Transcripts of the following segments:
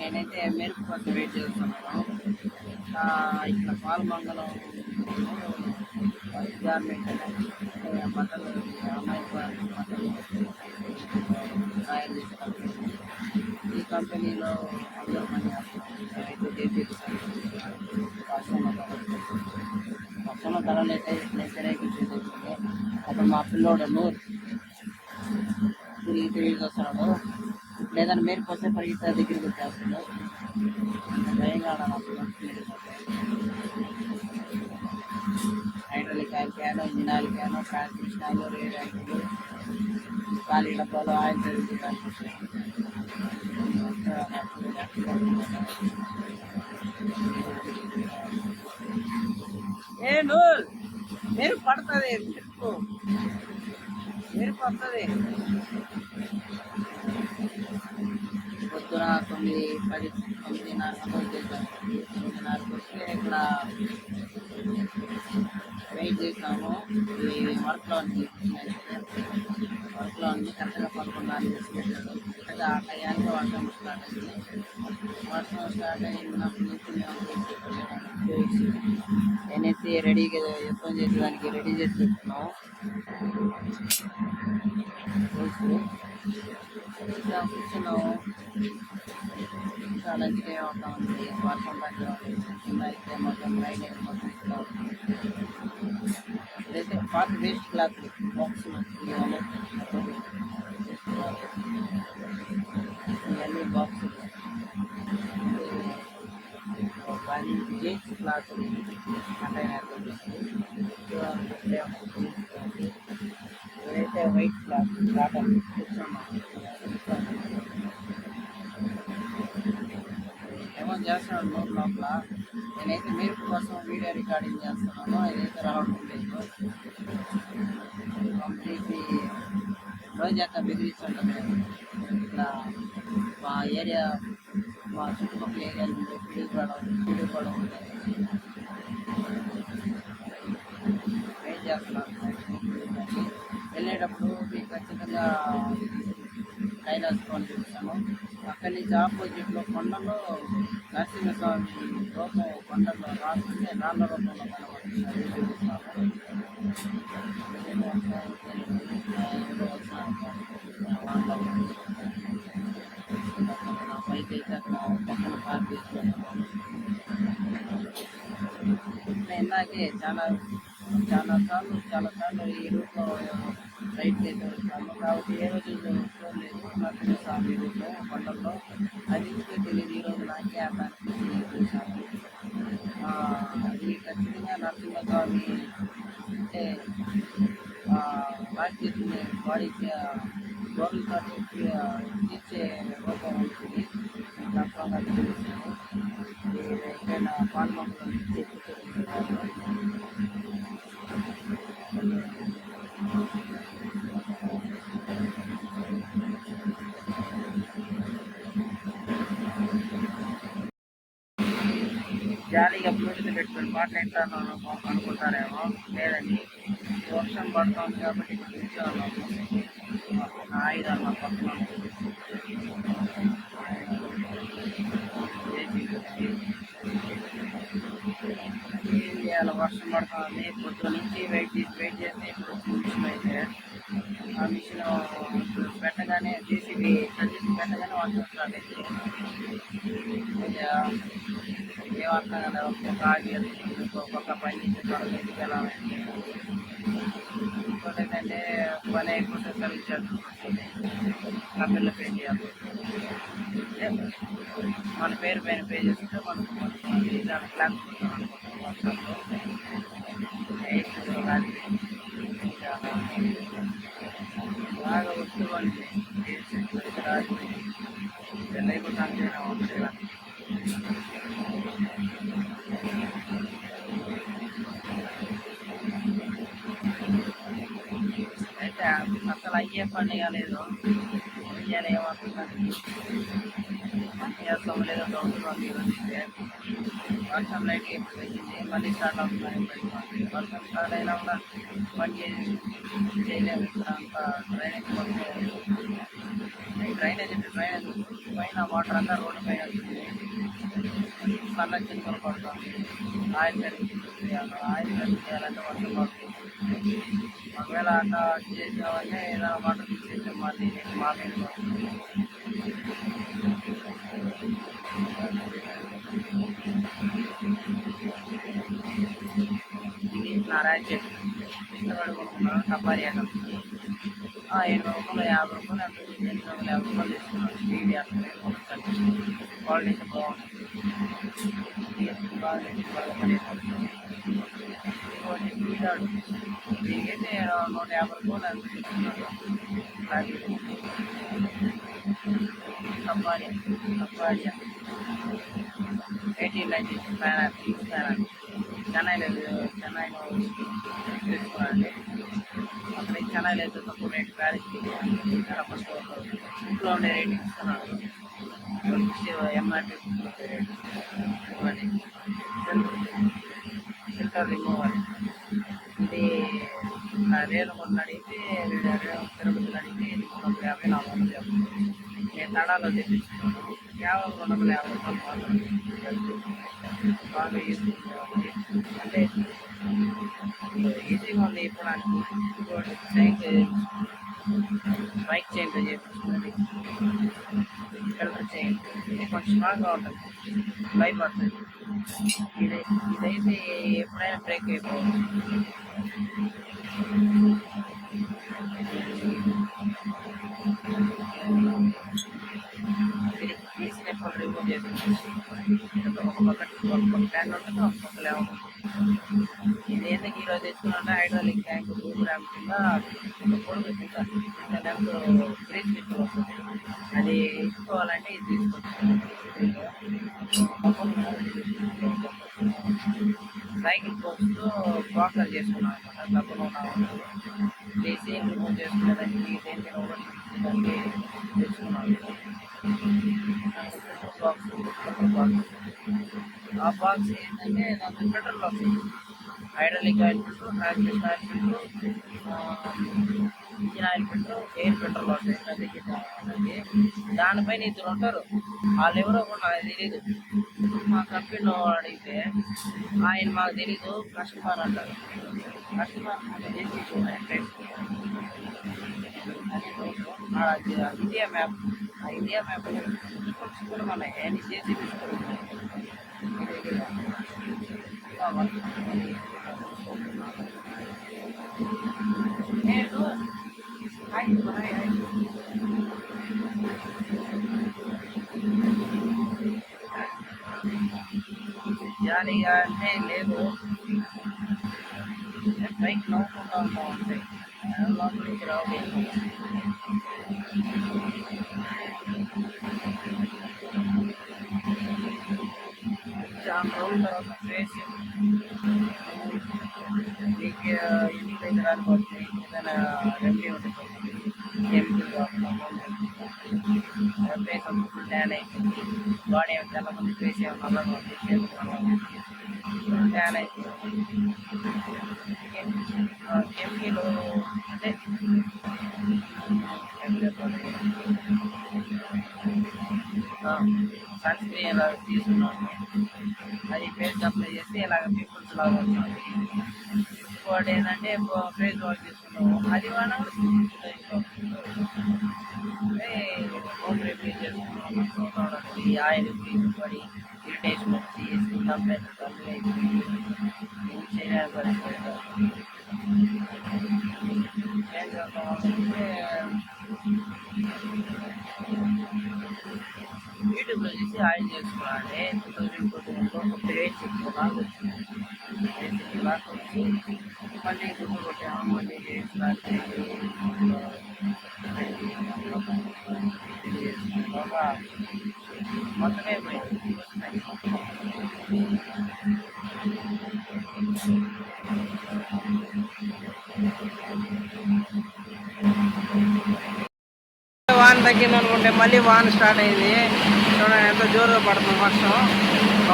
నేనైతే మెరుపు కోసం వెయిట్ చేస్తున్నాను. ఇక్కడ పాలమంగళం గార్మెంట్ అనే బట్టలు అమ్మాయి బట్టలు తయారు చేసే కంపెనీ. ఈ కంపెనీలో అందరూ పని చేస్తున్నారు. అయితే జేపీకి వర్షంలో తడవైతే వ్యతిరేకించి చేస్తుంది. అప్పుడు మా పిల్లోడు నూరు తిరిగి వస్తున్నాడు. లేదని మేరకు వస్తే పరిగెత్త దగ్గరికి వచ్చేస్తున్నాడు. అంత భయంగా ఆడాలి. Hydraulic oil can, engine oil can, transmission oil, rare oil, ఖాళీ డబ్బాలు ఆయిల్ జరుగుతుంది. ఏ నూరు మెరుపు పడుతుంది, మెరుపు వస్తుంది. పొద్దున 9:10, 9:30 చేసాము. 9:30 వస్తే ఇక్కడ వెయిట్ చేసాము. ఈ వర్క్లో ఉంది కరెక్ట్గా 11:30 తీసుకెళ్ళాడు. కరెక్ట్గా ఆ టయానికి వర్షం స్టార్ట్ అయింది. వర్షం స్టార్ట్ అయినప్పటి నుంచి నేనైతే రెడీగా యుద్ధం చేసేదానికి రెడీ చేసి పెట్టుకున్నాము. కూర్చున్నాము. చాలా లంచ్కి అవుతా ఉంది. వర్షం పడితే కింద అయితే మొత్తం రైడ్ అయితే మొత్తం ఇదైతే పాత వేస్ట్ క్లాత్ బాక్సులు ఇవన్నీ బాక్సులు 10 జీన్స్ క్లాత్ కంటైనర్. ఇదైతే వైట్ క్లాత్ కాటన్. ఏమో చేస్తున్నాడు నోట్ లోపల. నేనైతే మీరు కోసం వీడియో రికార్డింగ్ చేస్తున్నాను. ఇదైతే రావడం లేదు. కంప్లీట్లీ రోజంతా బెదిరిస్తుంటాను. ఇక్కడ మా ఏరియా, మా చుట్టుపక్కల ఏరియా నుండి పిడుగుపడం ఉంటుంది. వెయిట్ చేస్తున్నాను. వెళ్ళేటప్పుడు మీకు ఖచ్చితంగా కైలాసపురం చూస్తాను. అక్కడి నుంచి ఆపోజిట్లో కొండలో నరసింహస్వామి రూపం కొండల్లో రాస్తుంటే రాళ్ళ రూపంలో కనబడుతుంది. పైకి అయితే అక్కడ పక్కన పార్క్ తీసుకున్నాను. ఇందాకే చాలా సార్లు ఈ రూట్లో రైట్ అయితే వచ్చాను. కాబట్టి ఏ రోజు చూడలేదు నరసింహస్వామి రూట్లో కొండల్లో. అది తెలియదు. ఈరోజు నాకే అర్థానికి చూశాను. అది ఖచ్చితంగా నరసింహస్వామి అంటే రాజకీయ బాడీకి గోర్లతో తీర్చే రూపం ఉంటుంది. తప్పగా తెలియజేశాను. ఎక్కడైనా పాల్గొనడం జాలీగా బ్లూటూత్ పెట్టుకుని పాట వింటాను అనుకుంటారేమో. లేదండి, వర్షం పడుతుంది కాబట్టి కూర్చోను. ఆయుధాలు మా పక్కన ఏం చేయాలి? వర్షం పడుతుంది. పొద్దు నుంచి వెయిట్ చేస్తే ఇప్పుడు మిషన్ అయితే ఆ మిషన్ పెట్టగానే జేసీబీ సర్వీస్ పెట్టగానే వర్షం స్టార్ట్ అయింది. ఏమర్థం కదా, ఒక్కొక్క ఆగి ఒక్కొక్క పని చేసే త్వరగా ఇంటికి వెళ్ళాలంటే. ఇంకోటి ఏంటంటే పని అయిపోతే సర్వీస్ చేస్తుంది. కంపెనీలో పే చేయాలి. మన పేరు పైన పే చేస్తుంటే మనకు దానికి క్లాస్ వర్షంలో బాగా వస్తువుంది. అయిపోతాను ఉంటుంది. అయితే అసలు అయ్యే పని లేదు. ఇయ్యాలి ఏమవుతుందని చేస్తాం లేదో డౌట్ వర్షం లైట్ ఎప్పుడు వచ్చింది. మళ్ళీ స్టార్ట్ అవుతుంది. వర్షం స్టార్ట్ అయినా కూడా పని చేయలేము. ఇక్కడ అంతా డ్రైనేజ్ డ్రైనేజ్ పైన వాటర్ అంతా రోడ్డు పైన వస్తుంది. సన్న చినుకలు పడుతుంది. ఆయిల్ పెరుగుతుంది. ఆయిల్ పెరుగు చేయాలంటే వర్షం పడుతుంది. ఒకవేళ అట్లా చేసామంటే ఏదైనా వాటర్ తీసేస్తే మళ్ళీ మా మీద పడుతుంది. ఇది నారాయణ చెట్టు ఇష్టపడి కొనుక్కున్నాను. టపారీ అక్కడ 7 రూపాయలు 50 రూపాయలు తీసుకున్నాను. స్పీడ్ అట్లనే క్వాలిటీ బాగుంటుంది. స్పీడ్ దీనికైతే 150 రూపాయలు ఎంత తీసుకున్నాను. టపారీ 1890 ఫ్యాన్ చెన్నైలో తీసుకున్నానండి. అక్కడ చెన్నైలో అయితే తక్కువ రేట్ ప్యారిస్కి ఫస్ట్ ఇంట్లో ఉండే రేట్ ఇస్తున్నాను. ఎంఆర్పీ రేట్ ఫిల్టర్ రిమూవర్ ఇది రేణుగుండ అడిగితే తిరుపతిలో అడిగితే 350 450. నేను తడాలో తెప్పించుకున్నాను. 250 రూపాయలు మాత్రం బాగా ఈజీ అంటే ఈజీగా ఉంది. ఇప్పుడు బైక్ చైన్ చేయించుకున్నది ఫిల్టర్ చైన్ ఇది కొంచెం స్ట్రాంగ్గా ఉంటుంది. భయపడుతుంది. ఇదైతే ఎప్పుడైనా బ్రేక్ అయిపోవచ్చు. తీసినప్పుడు రిమూవ్ చేసుకుంటుంది. ఒక పక్క ట్యాంక్ ఉంటుంది, ఒక పక్క లేవు. ఇది ఎందుకు ఈరోజు తెచ్చుకున్నా హైడ్రాలిక్ ట్యాంక్ 2 గ్రామ్స్ కింద పొడుగు ఇంత లెంత్ బ్రీజ్ పిక్ వస్తుంది. అది ఇచ్చుకోవాలంటే ఇది తీసుకుంటాం. సైకిల్ పోస్ట్ బ్రోకర్ చేసుకున్నాం అనమాట. తప్పకుండా చేసి రిమూవ్ చేసుకునేదానికి దేనికి తెచ్చుకున్నాను. ఆ బాక్స్ ఏంటంటే దాంట్లో petrol box hydraulic oil filter, transmission oil filter, engine oil filter, air filter box దానిపైన ఇద్దరు ఉంటారు. వాళ్ళు ఎవరో కూడా నాకు తెలీదు. మా కంపెనీలో అడిగితే ఆయన మాకు తెలీదు కస్టమర్ అంటారు. Customer India map India map కూడా మన ఎన్ని చేసి జాలీగా అంటే లేదు. బైక్ నవ్వుకుంటా ఉంటాయి. లోపలికి రావలేదు. చాలా రోజుల తర్వాత చేసి మీకు ఇంటి దగ్గర అనుకోవచ్చు. ఏదైనా రెమెడీ ఉంటుంది. కెమికల్ కాకుండా ఫేస్ అంతా ట్యాన్ అయిపోయింది. బాడీ ఏమైనా చాలా మంది ఫేస్ ఏమైనా నల్లగా ఉంది, ట్యాన్ అయిపోయింది. కెమికల్ అంటే సన్ స్క్రీన్ ఇలా తీసుకున్నాను. అది ఫేస్ అప్లై చేస్తే ఇలాగ పీపుల్స్ లాగా వచ్చింది. ఇంకోటి ఏంటంటే ఫేస్ వాష్ తీసుకున్నాము. అది మనం హోమ్ రెమెడీ చేసుకున్నాం. ఈ ఆయిల్ తీసుకొని ఇరిటేషన్ వచ్చి ఏం చేయాలి పరిస్థితి ఏం చేస్తామంటే యూట్యూబ్లో చూసి ఆయిల్ చేసుకోవాలంటే 2014 పేజ్ బాగా వచ్చింది. బాగా వచ్చి మళ్ళీ గుడ్డు కొట్టాము. మళ్ళీ బాగా మొత్తమే పోయింది. వాన తగ్గింది అనుకుంటే మళ్ళీ వాన స్టార్ట్ అయింది. చూడండి ఎంత జోరుగా పడుతుంది వర్షం.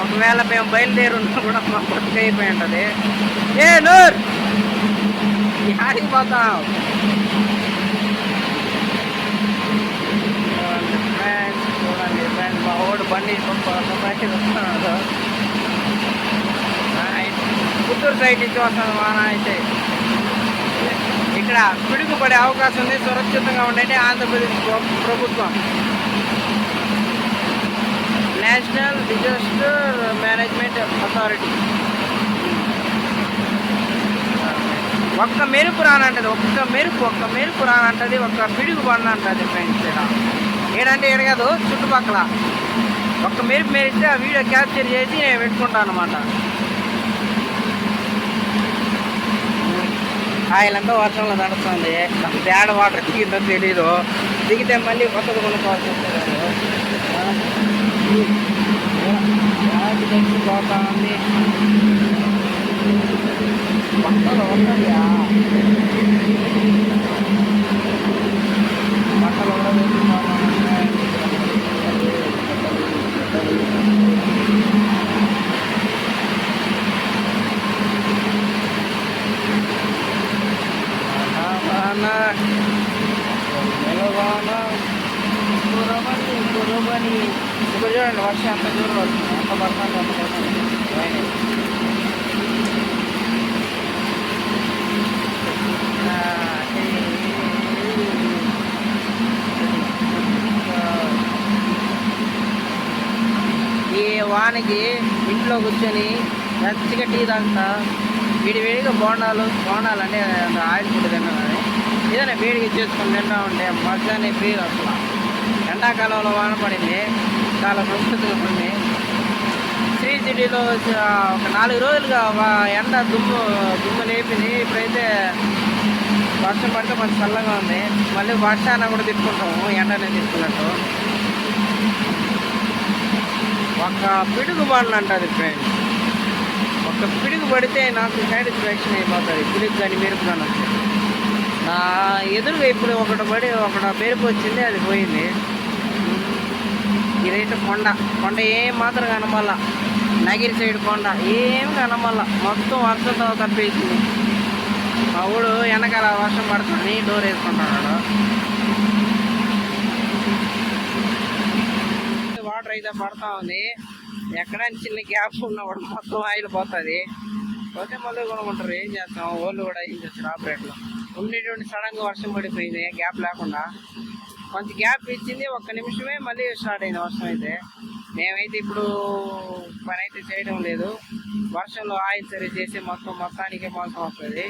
ఒకవేళ మేము బయలుదేరి ఉన్నా కూడా మా బతుకు అయిపోయి ఉంటుంది. ఏ నూర్ ఆడికి పోతాం. మావాడు బండి వస్తున్నాడు. పుత్తూరు సైడ్ నుంచి వస్తుంది వాన అయితే. ఇక్కడ పిడుగు పడే అవకాశం ఉంది, సురక్షితంగా ఉండండి. ఆంధ్రప్రదేశ్ ప్రభుత్వం నేషనల్ డిజాస్టర్ మేనేజ్మెంట్ అథారిటీ ఒక్క మెరుపు రానంటది, ఒక్క మెరుపు రానంటది, ఒక్క పిడుగు పడిన అంటది ఫ్రెండ్స్. ఏడంటే ఎడగదు, చుట్టుపక్కల ఒక్క మెరుపు మెరిస్తే ఆ వీడియో క్యాప్చర్ చేసి నేను పెట్టుకుంటాను అనమాట. ఆయిలంతా వర్షంలో నడుస్తుంది. నాకు బ్యాడ్ వాటర్ దిగిందో తెలీదు, దిగితే మళ్ళీ కొత్తది కొనుక్కోవాల్సి వస్తుంది. పోతా ఉంది బట్టలు ఉండయా, బట్టలు కురబని ఇప్పుడు చూడండి వర్షం ఎంత దూరం వస్తుంది, ఎంత పడుతుంది అంత పడుతుంది. ఈ వానకి ఇంట్లో కూర్చొని మంచిగా టీ తాగుతా, వేడిగా బోండాలు అంటే ఆయిల్ ఫుడ్ తిన్నాను. ఏదైనా వేడిగా చేసుకొని తింటా ఉంటే మధ్యాహ్నం పేరు అసలు. ఎండాకాలంలో వాన పడింది, చాలా ప్రస్తుతంగా ఉంది. శ్రీ సిటీలో ఒక 4 రోజులుగా ఎండ దుమ్ము లేపింది. ఇప్పుడైతే వర్షం పడితే కొంచెం చల్లగా ఉంది. మళ్ళీ వర్షాన్ని కూడా తిప్పుకుంటాము, ఎండనే తిప్పుకున్నట్టు. ఒక పిడుగు పడాలంటది ఫ్రెండ్స్, ఒక పిడుగు పడితే నాకు సైడ్ రియాక్షన్ అయిపోతుంది. పిడుగు కానీ మెరుపు కానీ వస్తుంది. నా ఎదురుగా ఇప్పుడు ఒకటి మెరుపు వచ్చింది, అది పోయింది. ఇదైతే కొండ ఏం మాత్రం కనమల్ల, నగిరి సైడ్ కొండ ఏం కనమల్ల, మొత్తం వర్షంతో తప్పేసింది. మా ఊడు వెనకాల వర్షం పడుతుంది, డోర్ వేసుకుంటున్నాడు. వాటర్ అయితే పడతా ఉంది. ఎక్కడైనా చిన్న గ్యాప్ ఉన్నప్పుడు మొత్తం ఆయిల్ పోతుంది. పోతే మళ్ళీ కొనుక్కుంటారు. ఏం చేస్తాం, వాళ్ళు కూడా ఏం చేస్తారు ఆపరేట్లో. ఉండేటువంటి సడన్గా వర్షం పడిపోయింది, గ్యాప్ లేకుండా. కొంచెం గ్యాప్ ఇచ్చింది, 1 నిమిషమే మళ్ళీ స్టార్ట్ అయింది వర్షం అయితే. మేమైతే ఇప్పుడు పని అయితే చేయడం లేదు, వర్షంలో ఆయిల్ సర్వీస్ చేసి మొత్తానికి మోసం వస్తుంది.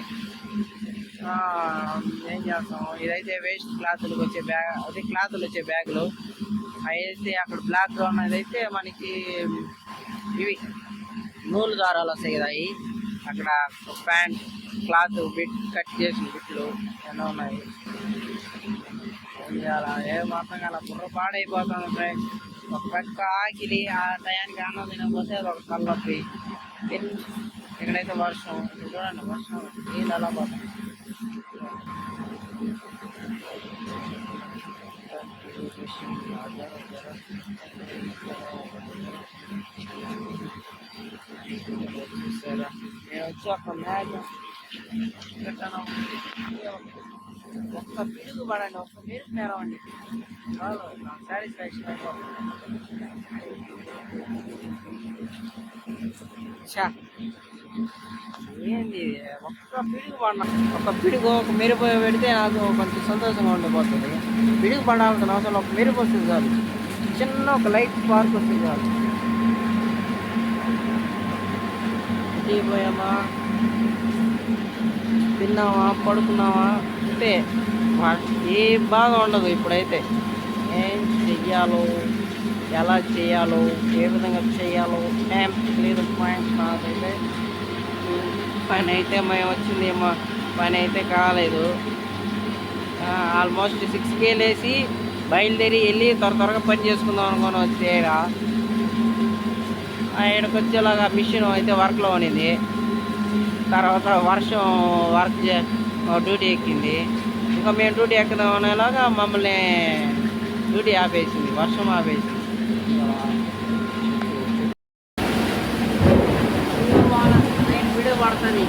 ఏం చేస్తాం. ఇదైతే వేస్ట్ క్లాతులకు వచ్చే క్లాతులు వచ్చే బ్యాగులు. అయితే అక్కడ బ్లాక్గా ఉన్నదైతే మనకి ఇవి నూలు దారాలు వస్తాయి కదా, అవి అక్కడ ప్యాంట్ క్లాత్ బిట్ కట్ చేసిన బిట్లు ఎన్నో ఉన్నాయి. ఏం చేయాలా, ఏమాత్రం అలా బుర్ర పాడైపోతుంది ఫ్రెండ్స్. ఒక పక్క ఆకిలి, ఆ టయానికి అన్నం తినకపోతే అది ఒక తలనొప్పి. ఇక్కడైతే వర్షం చూడండి, వర్షం నీళ్ళు అలా పోతుంది. నేను వచ్చి ఒక మ్యాగ్ పెట్టాను. ఒక్క పిడుగు పడండి, ఒక్క మెరుపు నేరవండి, చాలు నాకు సాటిస్ఫాక్షన్ అయిపోతుంది. ఏంది ఒక్క పిడుగు ఒక మెరుపు పెడితే నాకు కొంచెం సంతోషంగా ఉండిపోతుంది. పిడుగు పడాల్సిన అవసరం, ఒక మెరుపు వస్తుంది చాలు, చిన్న ఒక లైట్ స్పార్క్ వస్తుంది చాలు. పోయామా, తిన్నావా, పడుకున్నావా అంటే ఏం బాగా ఉండదు. ఇప్పుడైతే ఏం చెయ్యాలో, ఎలా చేయాలో, ఏ విధంగా చేయాలో ఏం లేదు. నాకైతే పని అయితే మేము వచ్చింది, పని అయితే కాలేదు. ఆల్మోస్ట్ 6కే లేచి బయలుదేరి వెళ్ళి త్వరగా పని చేసుకుందాం అనుకొని వచ్చేగా ఇక్కడికి వచ్చేలాగా మిషన్ అయితే వర్క్లో ఉన్నింది. తర్వాత వర్క్ డ్యూటీ ఎక్కింది. ఇంకా మేము డ్యూటీ ఎక్కుదాం అనేలాగా మమ్మల్ని డ్యూటీ ఆపేసింది, వర్షం ఆపేసింది. వీడియో పడతాను.